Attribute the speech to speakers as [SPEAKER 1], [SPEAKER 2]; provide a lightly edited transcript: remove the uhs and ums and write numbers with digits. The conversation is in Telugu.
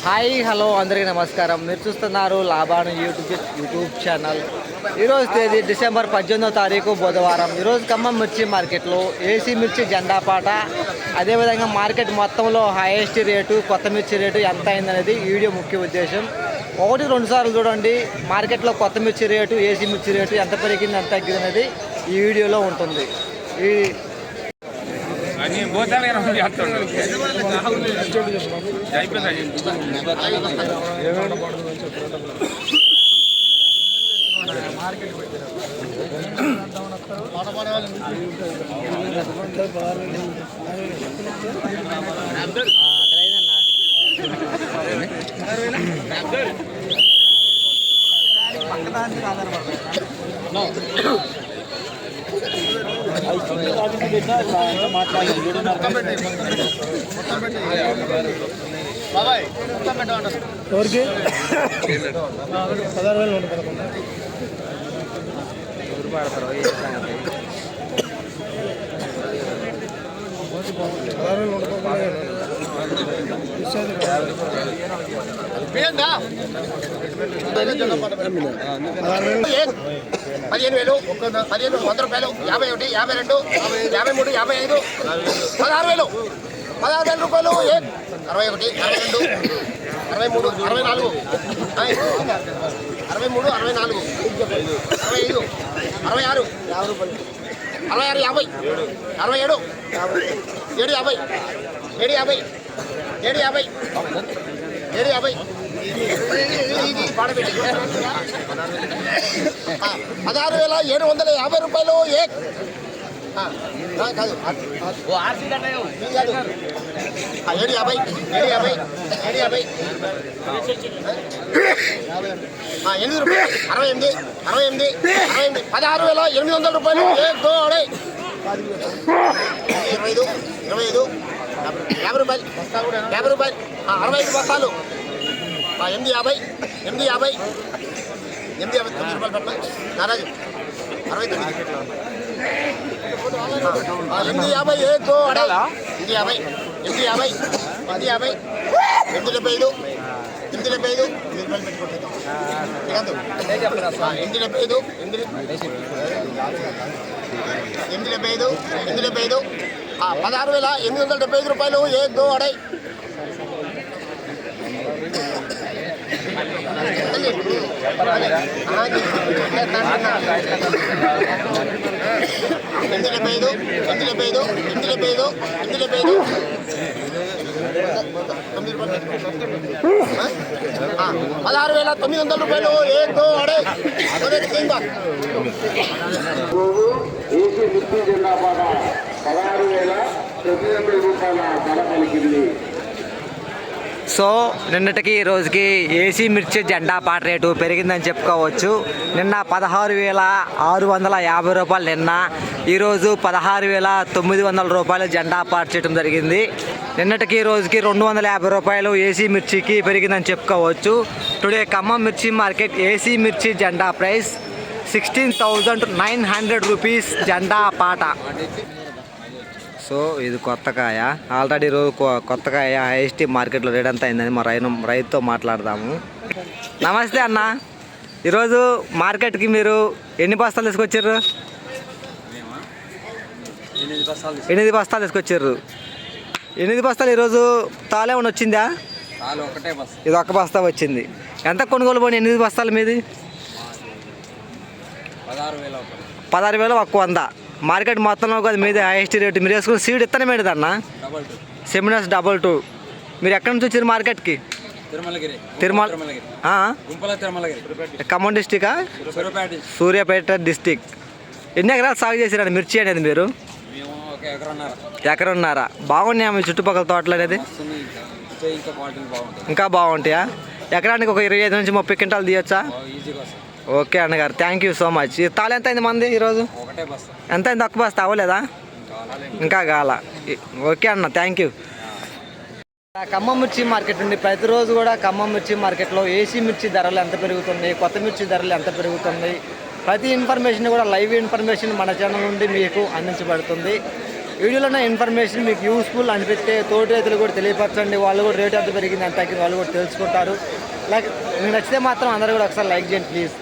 [SPEAKER 1] హాయ్ హలో అందరికీ నమస్కారం. మీరు చూస్తున్నారు లాభాను యూట్యూబ్ ఛానల్. ఈరోజు తేదీ డిసెంబర్ 18వ తారీఖు బుధవారం. ఈరోజు ఖమ్మం మిర్చి మార్కెట్లో ఏసీ మిర్చి జెండా పాట, అదేవిధంగా మార్కెట్ మొత్తంలో హైయెస్ట్ రేటు, కొత్త మిర్చి రేటు ఎంత అయిందనేది ఈ వీడియో ముఖ్య ఉద్దేశం. 1-2 సార్లు చూడండి మార్కెట్లో కొత్త మిర్చి రేటు, ఏసీ మిర్చి రేటు ఎంత పెరిగింది ఎంత తగ్గింది అనేది ఈ వీడియోలో ఉంటుంది.
[SPEAKER 2] పదిహేను వేలు, 100 రూపాయలు, 51, 52, 53, 55, 16,000, 16,000 రూపాయలు, 61, 62, 63, 64, 63, 64, 65, 66, 66, 50, 67, 750, 750, 750, 750 16,750 రూపాయలు. కాదు 750, 750, 750, 8 రూపాయలు, 68, 68, 68, 16,800 రూపాయలు. 25, 25, 50 రూపాయలు, 50 రూపాయలు, 65 బస్తాలు. 850, 850, 850, 9 రూపాయలు పెట్ట నారాజు 69, 850, 850, 850, 850, 875, 875, 16,875 రూపాయలు. 1 16,900 రూపాయలు.
[SPEAKER 3] ఏసీ మిర్చి జిల్లా పాట 16,900 రూపాయల ధర పలికింది.
[SPEAKER 1] సో నిన్నటికి ఈ రోజుకి ఏసీ మిర్చి జెండా పాట రేటు పెరిగిందని చెప్పుకోవచ్చు. నిన్న 16,650 రూపాయలు, నిన్న ఈరోజు 16,900 రూపాయలు జెండా పాట చేయడం జరిగింది. నిన్నటికి ఈ రోజుకి 250 రూపాయలు ఏసీ మిర్చికి పెరిగిందని చెప్పుకోవచ్చు. టుడే ఖమ్మం మిర్చి మార్కెట్ ఏసీ మిర్చి జెండా ప్రైస్ 16,900 రూపీస్ జెండా పాట. సో ఇది కొత్త కాయ, ఆల్రెడీ కొత్త కాయ హైయెస్ట్ మార్కెట్లో రేట్ ఎంత అయిందని మా రైతుతో మాట్లాడదాము. నమస్తే అన్న, ఈరోజు మార్కెట్కి మీరు ఎన్ని బస్తాలు తీసుకొచ్చారు? 8 బస్తాలు తీసుకొచ్చారు. 8 బస్తాలు ఈరోజు తాలేమని వచ్చిందా? ఇది ఒక్క బస్తా వచ్చింది. ఎంత కొనుగోలు పోయి 8 బస్తాలు మీది? 16,000 ఒక్క 100. మార్కెట్ మొత్తంలో కదా మీది హైయెస్ట్ రేటు. మీరు వేసుకున్న సీడ్ ఇత్తనం ఏంటిది అన్న? సెమినస్ 22. మీరు ఎక్కడి నుంచి వచ్చారు మార్కెట్కి? తిరుమల, ఖమ్మం డిస్టికా? సూర్యాపేట డిస్టిక్. ఎన్ని ఎకరాలు సాగు చేశారండి మిర్చి అనేది మీరు? ఎకరన్నారా? బాగున్నాయా మీ చుట్టుపక్కల తోటలు అనేది? ఇంకా బాగుంటాయా? ఎకరానికి ఒక 25 నుంచి 30 క్వింటాలు తీయొచ్చా? ఓకే అన్నగారు, థ్యాంక్ యూ సో మచ్. ఈ తాళ ఎంత అయింది మంది ఈరోజు? ఎంత అయింది? ఒక్క బస్తా అవ్వలేదా? ఇంకా కాల. ఓకే అన్న, థ్యాంక్ యూ. ఖమ్మం మిర్చి మార్కెట్ నుండి ప్రతిరోజు కూడా ఖమ్మం మిర్చి మార్కెట్లో ఏసీ మిర్చి ధరలు ఎంత పెరుగుతుంది, కొత్త మిర్చి ధరలు ఎంత పెరుగుతుంది, ప్రతి ఇన్ఫర్మేషన్ కూడా లైవ్ ఇన్ఫర్మేషన్ మన ఛానల్ నుండి మీకు అందించబడుతుంది. వీడియోలో ఉన్న ఇన్ఫర్మేషన్ మీకు యూస్ఫుల్ అనిపిస్తే తోటి రైతులు కూడా తెలియపరచండి. వాళ్ళు కూడా రేట్ ఎంత పెరిగింది ఎంత తగ్గింది వాళ్ళు కూడా తెలుసుకుంటారు. లైక్ మీకు నచ్చితే మాత్రం అందరూ కూడా ఒకసారి లైక్ చేయండి ప్లీజ్.